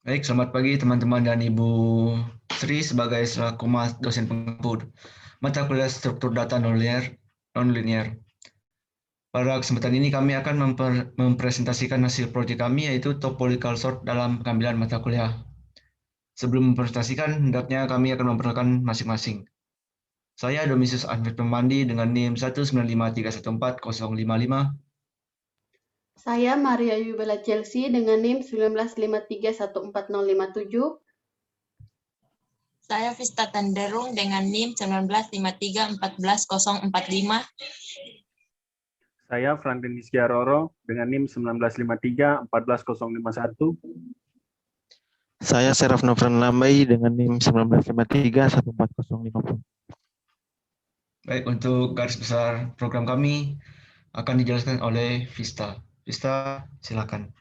Baik, selamat pagi teman-teman dan Ibu Sri sebagai selaku dosen pengampu mata kuliah struktur data non-linear. Pada kesempatan ini kami akan mempresentasikan hasil proyek kami yaitu topological sort dalam pengambilan mata kuliah. Sebelum mempresentasikan, hendaknya kami akan memperkenalkan masing-masing. Saya Domisius Ahmed Pemandi dengan NIM 195314055. Saya Maria Yubela Chelsea dengan NIM 1953140057. Saya Vista Tanderung dengan NIM 1953144045. Saya Franklin Isgiaroro dengan NIM 1953-14051. Saya Seraf Novran Lambai dengan NIM 1953-14050. Baik, untuk garis besar program kami akan dijelaskan oleh Vista. Vista, silakan.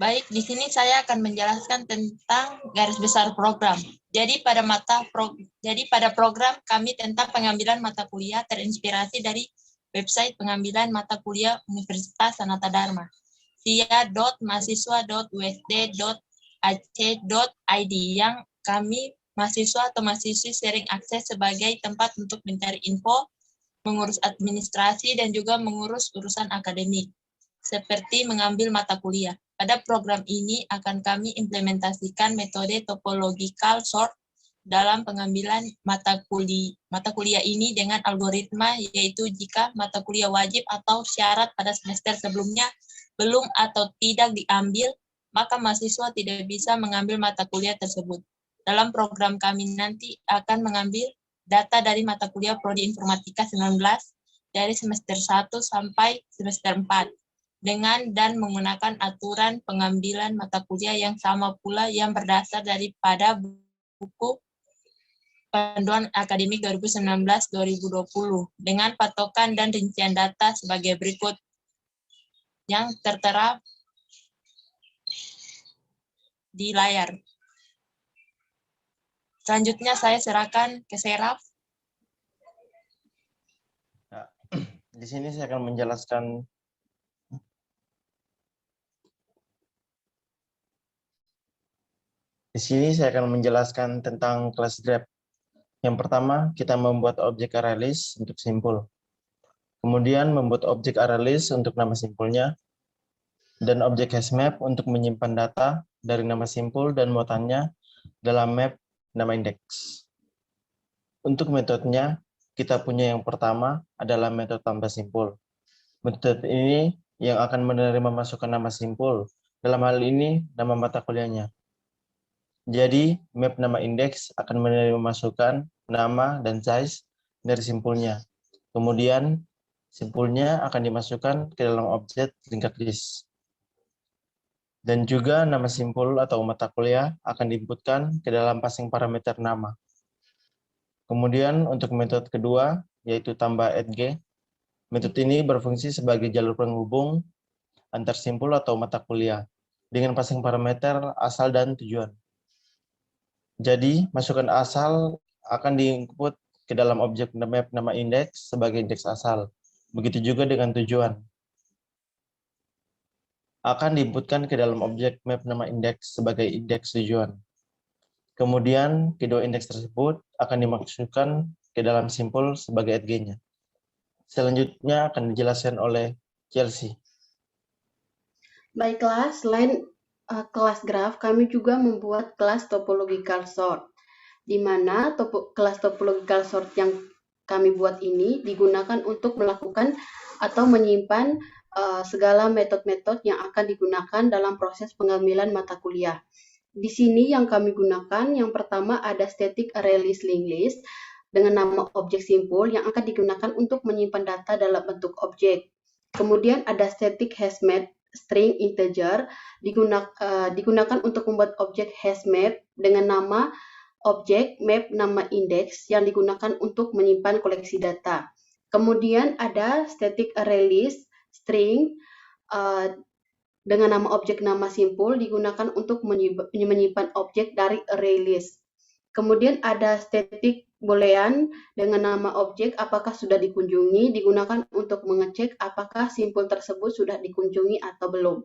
Baik, di sini saya akan menjelaskan tentang garis besar program. Jadi pada program kami tentang pengambilan mata kuliah terinspirasi dari website pengambilan mata kuliah Universitas Sanata Dharma, sia.mahasiswa.usd.ac.id yang kami mahasiswa atau mahasiswi sering akses sebagai tempat untuk mencari info, mengurus administrasi, dan juga mengurus urusan akademik, seperti mengambil mata kuliah. Pada program ini akan kami implementasikan metode topological sort dalam pengambilan mata kuliah ini dengan algoritma, yaitu jika mata kuliah wajib atau syarat pada semester sebelumnya belum atau tidak diambil, maka mahasiswa tidak bisa mengambil mata kuliah tersebut. Dalam program kami nanti akan mengambil data dari mata kuliah Prodi Informatika 19 dari semester 1 sampai semester 4. Dengan dan menggunakan aturan pengambilan mata kuliah yang sama pula yang berdasar daripada buku Panduan Akademik 2019-2020 dengan patokan dan rincian data sebagai berikut yang tertera di layar. Selanjutnya saya serahkan ke Seraf. Nah, di sini saya akan menjelaskan tentang kelas grab. Yang pertama, kita membuat objek array list untuk simpul. Kemudian membuat objek array list untuk nama simpulnya, dan objek hashmap untuk menyimpan data dari nama simpul dan muatannya dalam map nama indeks. Untuk metodenya, kita punya yang pertama adalah metode tambah simpul. Metode ini yang akan menerima masukan nama simpul, dalam hal ini nama mata kuliahnya. Jadi, map nama indeks akan menerima masukan, nama, dan size dari simpulnya. Kemudian, simpulnya akan dimasukkan ke dalam objek linked list. Dan juga nama simpul atau mata kuliah akan diinputkan ke dalam passing parameter nama. Kemudian, untuk metode kedua, yaitu tambah @g, metode ini berfungsi sebagai jalur penghubung antar simpul atau mata kuliah dengan passing parameter asal dan tujuan. Jadi, masukan asal akan diinput ke dalam objek map nama indeks sebagai indeks asal. Begitu juga dengan tujuan. Akan diinputkan ke dalam objek map nama indeks sebagai indeks tujuan. Kemudian, kedua indeks tersebut akan dimasukkan ke dalam simpul sebagai @g-nya. Selanjutnya akan dijelaskan oleh Chelsea. Baiklah, selain kelas graf, kami juga membuat kelas topological sort, di mana kelas topological sort yang kami buat ini digunakan untuk melakukan atau menyimpan segala metode-metode yang akan digunakan dalam proses pengambilan mata kuliah. Di sini yang kami gunakan, yang pertama ada static array list linked list dengan nama objek simpul yang akan digunakan untuk menyimpan data dalam bentuk objek. Kemudian ada static hashmap string integer digunakan untuk membuat objek hashmap dengan nama objek map nama indeks yang digunakan untuk menyimpan koleksi data. Kemudian ada static array list string dengan nama objek nama simpul digunakan untuk menyimpan objek dari array list. Kemudian ada static boolean dengan nama objek apakah sudah dikunjungi digunakan untuk mengecek apakah simpul tersebut sudah dikunjungi atau belum.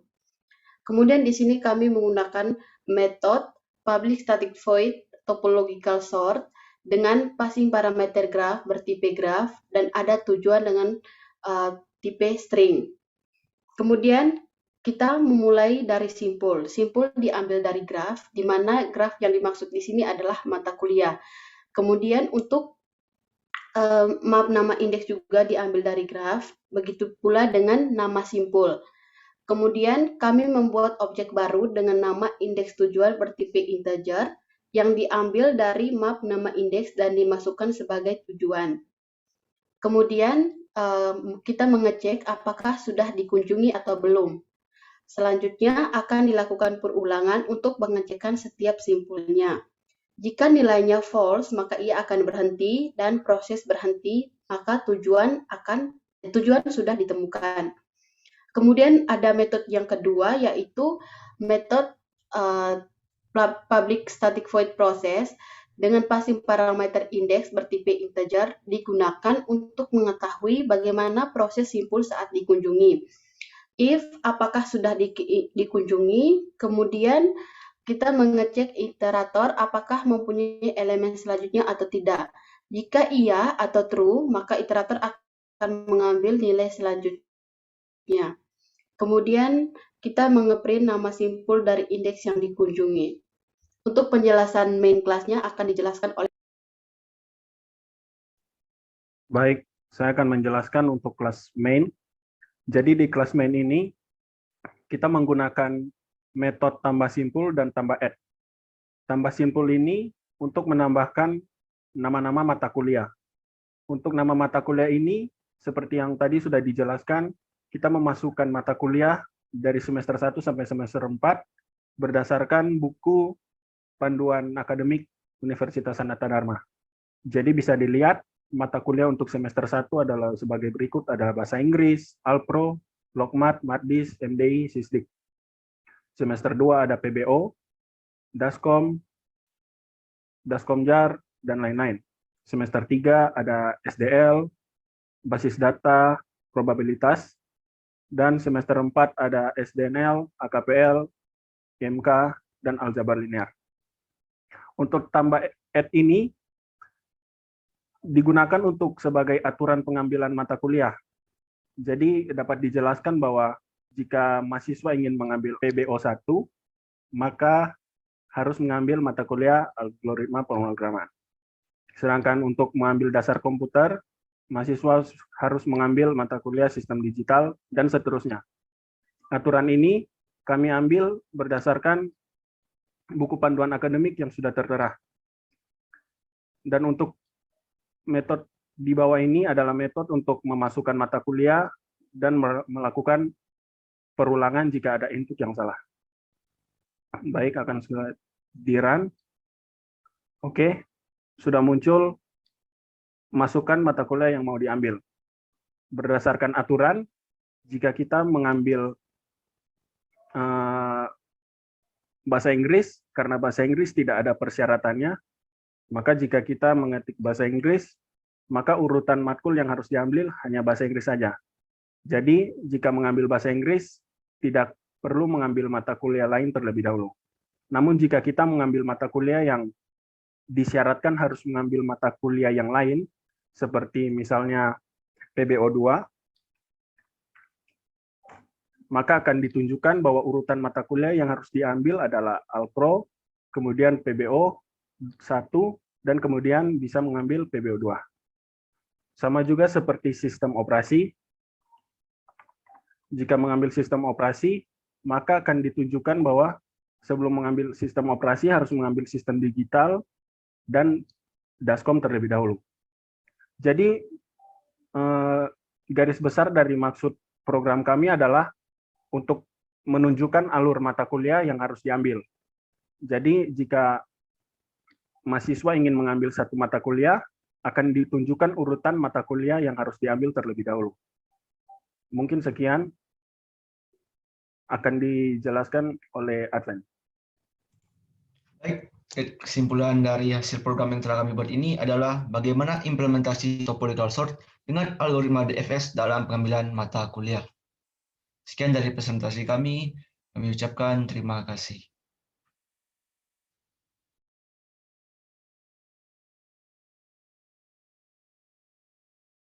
Kemudian di sini kami menggunakan metode public static void topological sort dengan passing parameter graph bertipe graph dan ada tujuan dengan tipe string. Kemudian kita memulai dari simpul. Simpul diambil dari graph, di mana graph yang dimaksud di sini adalah mata kuliah. Kemudian untuk map nama indeks juga diambil dari graph, begitu pula dengan nama simpul. Kemudian kami membuat objek baru dengan nama indeks tujuan bertipe integer yang diambil dari map nama indeks dan dimasukkan sebagai tujuan. Kemudian kita mengecek apakah sudah dikunjungi atau belum. Selanjutnya akan dilakukan perulangan untuk pengecekan setiap simpulnya. Jika nilainya false, maka ia akan berhenti dan proses berhenti, maka tujuan sudah ditemukan. Kemudian ada metode yang kedua, yaitu metode public static void process dengan passing parameter indeks bertipe integer digunakan untuk mengetahui bagaimana proses simpul saat dikunjungi. If apakah sudah dikunjungi, kemudian kita mengecek iterator apakah mempunyai elemen selanjutnya atau tidak. Jika iya atau true, maka iterator akan mengambil nilai selanjutnya. Kemudian kita nge-print nama simpul dari indeks yang dikunjungi. Untuk penjelasan main kelasnya akan dijelaskan oleh. Baik, saya akan menjelaskan untuk kelas main. Jadi di kelas main ini, kita menggunakan metode tambah simpul dan tambah add. Tambah simpul ini untuk menambahkan nama-nama mata kuliah. Untuk nama mata kuliah ini, seperti yang tadi sudah dijelaskan, kita memasukkan mata kuliah dari semester 1 sampai semester 4 berdasarkan buku panduan akademik Universitas Sanata Dharma. Jadi bisa dilihat, mata kuliah untuk semester 1 adalah sebagai berikut, ada Bahasa Inggris, Alpro, Lokmat, Matdis, MDI, Sisdik. Semester 2 ada PBO, Daskom, Daskomjar, dan lain-lain. Semester 3 ada SDL, Basis Data, Probabilitas, dan semester 4 ada SDNL, AKPL, IMK, dan Aljabar Linear. Untuk tambah add ini digunakan untuk sebagai aturan pengambilan mata kuliah. Jadi dapat dijelaskan bahwa jika mahasiswa ingin mengambil PBO1, maka harus mengambil mata kuliah algoritma pemrograman. Sedangkan untuk mengambil dasar komputer, mahasiswa harus mengambil mata kuliah sistem digital, dan seterusnya. Aturan ini kami ambil berdasarkan buku panduan akademik yang sudah tertera. Dan untuk metode di bawah ini adalah metode untuk memasukkan mata kuliah dan melakukan perulangan jika ada input yang salah. Baik, akan sudah di-run. Oke, sudah muncul masukkan mata kuliah yang mau diambil. Berdasarkan aturan, jika kita mengambil bahasa Inggris, karena bahasa Inggris tidak ada persyaratannya, maka jika kita mengetik bahasa Inggris, maka urutan matkul yang harus diambil hanya bahasa Inggris saja. Jadi, jika mengambil bahasa Inggris, tidak perlu mengambil mata kuliah lain terlebih dahulu. Namun, jika kita mengambil mata kuliah yang disyaratkan harus mengambil mata kuliah yang lain, seperti misalnya PBO2, maka akan ditunjukkan bahwa urutan mata kuliah yang harus diambil adalah Alpro, kemudian PBO1, dan kemudian bisa mengambil PBO2. Sama juga seperti sistem operasi. Jika mengambil sistem operasi, maka akan ditunjukkan bahwa sebelum mengambil sistem operasi harus mengambil sistem digital dan Daskom terlebih dahulu. Jadi, garis besar dari maksud program kami adalah untuk menunjukkan alur mata kuliah yang harus diambil. Jadi, jika mahasiswa ingin mengambil satu mata kuliah, akan ditunjukkan urutan mata kuliah yang harus diambil terlebih dahulu. Mungkin sekian akan dijelaskan oleh Advent. Baik, kesimpulan dari hasil program yang telah kami buat ini adalah bagaimana implementasi topological sort dengan algoritma DFS dalam pengambilan mata kuliah. Sekian dari presentasi kami. Kami ucapkan terima kasih.